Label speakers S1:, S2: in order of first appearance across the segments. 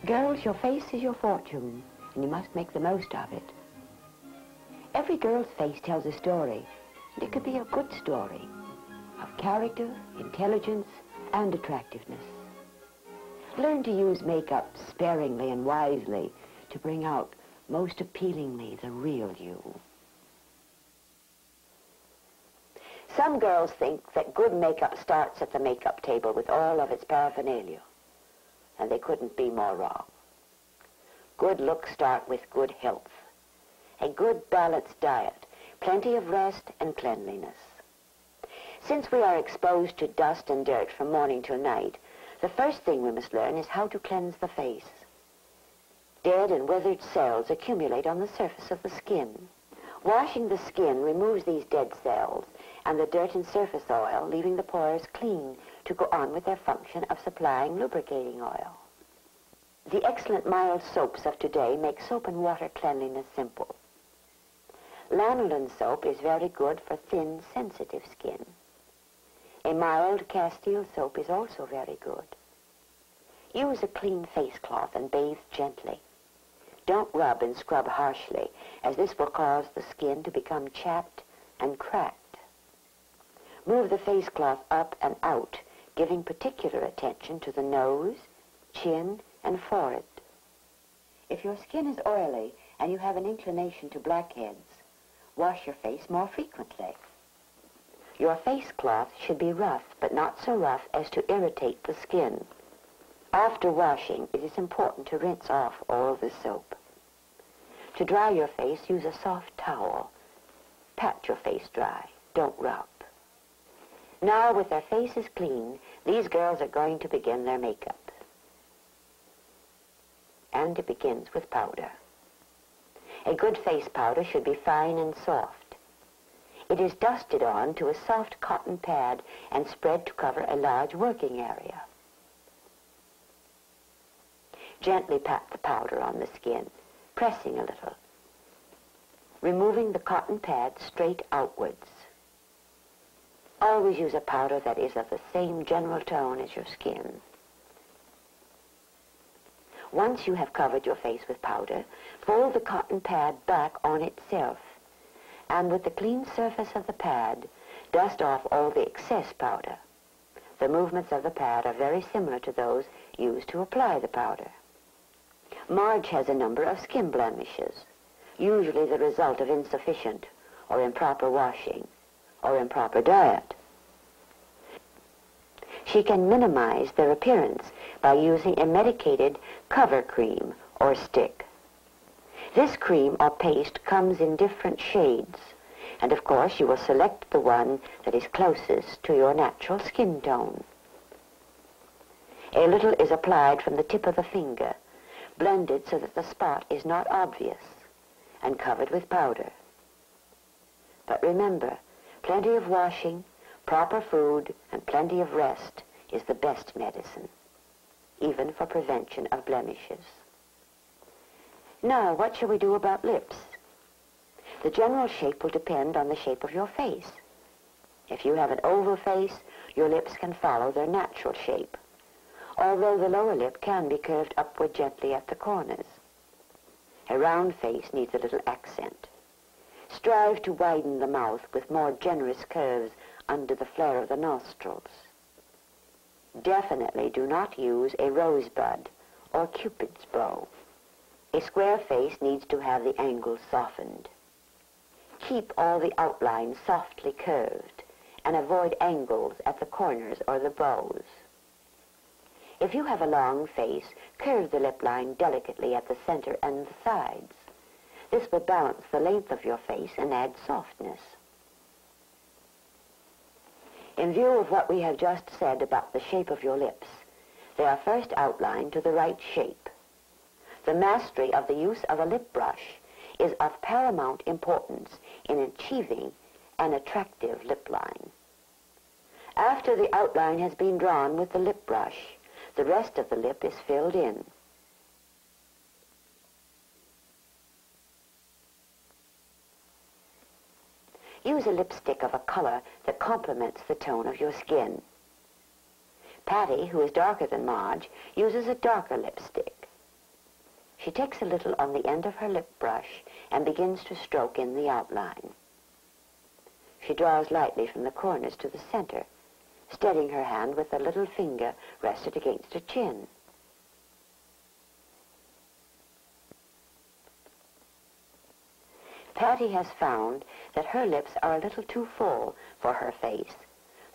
S1: Girls, your face is your fortune, and you must make the most of it. Every girl's face tells a story, and it could be a good story of character, intelligence, and attractiveness. Learn to use makeup sparingly and wisely to bring out most appealingly the real you. Some girls think that good makeup starts at the makeup table with all of its paraphernalia, and they couldn't be more wrong. Good looks start with good health, a good balanced diet, plenty of rest and cleanliness. Since we are exposed to dust and dirt from morning till night, the first thing we must learn is how to cleanse the face. Dead and withered cells accumulate on the surface of the skin. Washing the skin removes these dead cells and the dirt and surface oil, leaving the pores clean to go on with their function of supplying lubricating oil. The excellent mild soaps of today make soap and water cleanliness simple. Lanolin soap is very good for thin, sensitive skin. A mild Castile soap is also very good. Use a clean face cloth and bathe gently. Don't rub and scrub harshly, as this will cause the skin to become chapped and cracked. Move the face cloth up and out, giving particular attention to the nose, chin, and forehead. If your skin is oily and you have an inclination to blackheads, wash your face more frequently. Your face cloth should be rough, but not so rough as to irritate the skin. After washing, it is important to rinse off all the soap. To dry your face, use a soft towel. Pat your face dry. Don't rub. Now, with their faces clean, these girls are going to begin their makeup. And it begins with powder. A good face powder should be fine and soft. It is dusted on to a soft cotton pad and spread to cover a large working area. Gently pat the powder on the skin, pressing a little, removing the cotton pad straight outwards. Always use a powder that is of the same general tone as your skin. Once you have covered your face with powder, fold the cotton pad back on itself, and with the clean surface of the pad, dust off all the excess powder. The movements of the pad are very similar to those used to apply the powder. Marge has a number of skin blemishes, usually the result of insufficient or improper washing or improper diet. She can minimize their appearance by using a medicated cover cream or stick. This cream or paste comes in different shades, and of course you will select the one that is closest to your natural skin tone. A little is applied from the tip of the finger, blended so that the spot is not obvious, and covered with powder. But remember, plenty of washing, proper food, and plenty of rest is the best medicine, even for prevention of blemishes. Now, what shall we do about lips? The general shape will depend on the shape of your face. If you have an oval face, your lips can follow their natural shape, although the lower lip can be curved upward gently at the corners. A round face needs a little accent. Strive to widen the mouth with more generous curves under the flare of the nostrils. Definitely do not use a rosebud or Cupid's bow. A square face needs to have the angles softened. Keep all the outlines softly curved and avoid angles at the corners or the bows. If you have a long face, curve the lip line delicately at the center and the sides. This will balance the length of your face and add softness. In view of what we have just said about the shape of your lips, they are first outlined to the right shape. The mastery of the use of a lip brush is of paramount importance in achieving an attractive lip line. After the outline has been drawn with the lip brush, the rest of the lip is filled in. Use a lipstick of a color that complements the tone of your skin. Patty, who is darker than Marge, uses a darker lipstick. She takes a little on the end of her lip brush and begins to stroke in the outline. She draws lightly from the corners to the center, steadying her hand with a little finger rested against her chin. Patty has found that her lips are a little too full for her face,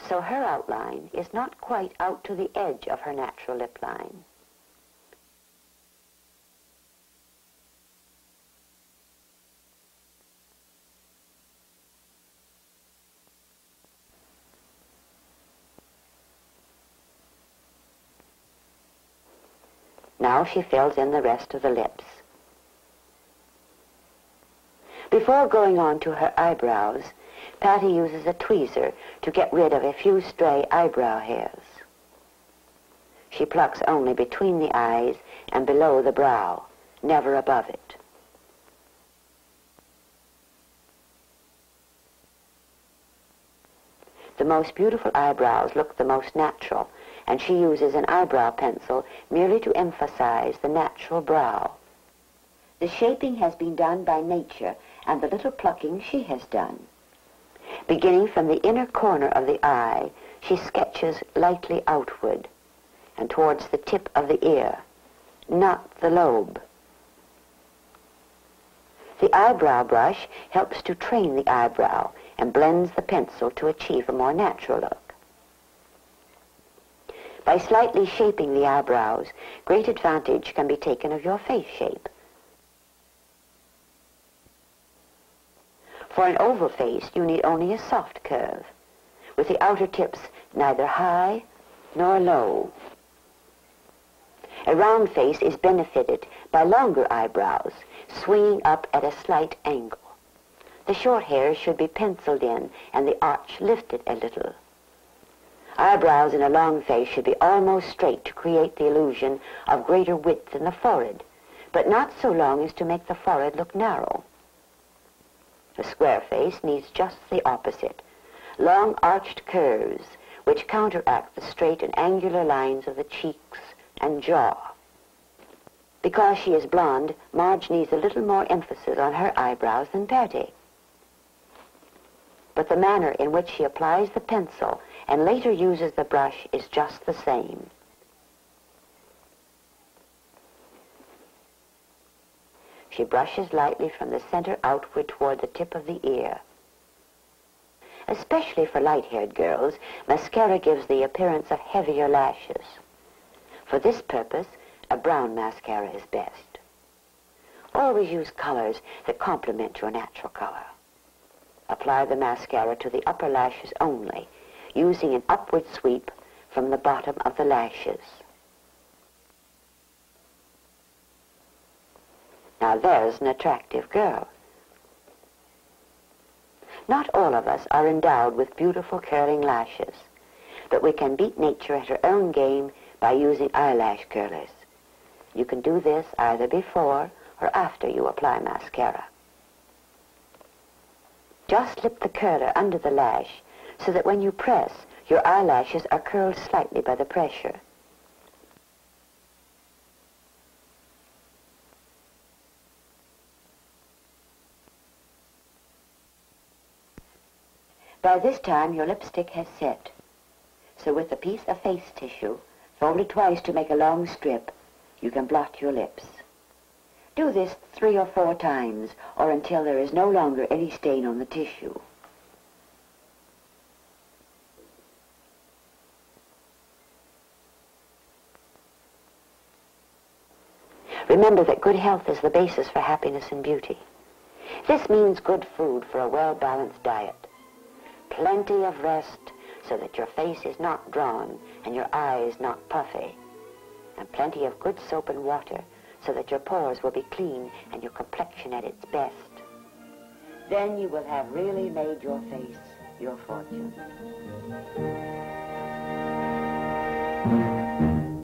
S1: so her outline is not quite out to the edge of her natural lip line. Now she fills in the rest of the lips. Before going on to her eyebrows, Patty uses a tweezer to get rid of a few stray eyebrow hairs. She plucks only between the eyes and below the brow, never above it. The most beautiful eyebrows look the most natural, and she uses an eyebrow pencil merely to emphasize the natural brow. The shaping has been done by nature, and the little plucking she has done. Beginning from the inner corner of the eye, she sketches lightly outward and towards the tip of the ear, not the lobe. The eyebrow brush helps to train the eyebrow and blends the pencil to achieve a more natural look. By slightly shaping the eyebrows, great advantage can be taken of your face shape. For an oval face, you need only a soft curve, with the outer tips neither high nor low. A round face is benefited by longer eyebrows, swinging up at a slight angle. The short hairs should be penciled in and the arch lifted a little. Eyebrows in a long face should be almost straight to create the illusion of greater width in the forehead, but not so long as to make the forehead look narrow. A square face needs just the opposite, long arched curves which counteract the straight and angular lines of the cheeks and jaw. Because she is blonde, Marge needs a little more emphasis on her eyebrows than Patty. But the manner in which she applies the pencil and later uses the brush is just the same. She brushes lightly from the center outward toward the tip of the ear. Especially for light-haired girls, mascara gives the appearance of heavier lashes. For this purpose, a brown mascara is best. Always use colors that complement your natural color. Apply the mascara to the upper lashes only, using an upward sweep from the bottom of the lashes. Now there's an attractive girl. Not all of us are endowed with beautiful curling lashes, but we can beat nature at her own game by using eyelash curlers. You can do this either before or after you apply mascara. Just slip the curler under the lash so that when you press, your eyelashes are curled slightly by the pressure. By this time, your lipstick has set. So with a piece of face tissue, folded twice to make a long strip, you can blot your lips. Do this 3 or 4 times, or until there is no longer any stain on the tissue. Remember that good health is the basis for happiness and beauty. This means good food for a well-balanced diet. Plenty of rest so that your face is not drawn and your eyes not puffy. And plenty of good soap and water so that your pores will be clean and your complexion at its best. Then you will have really made your face your fortune.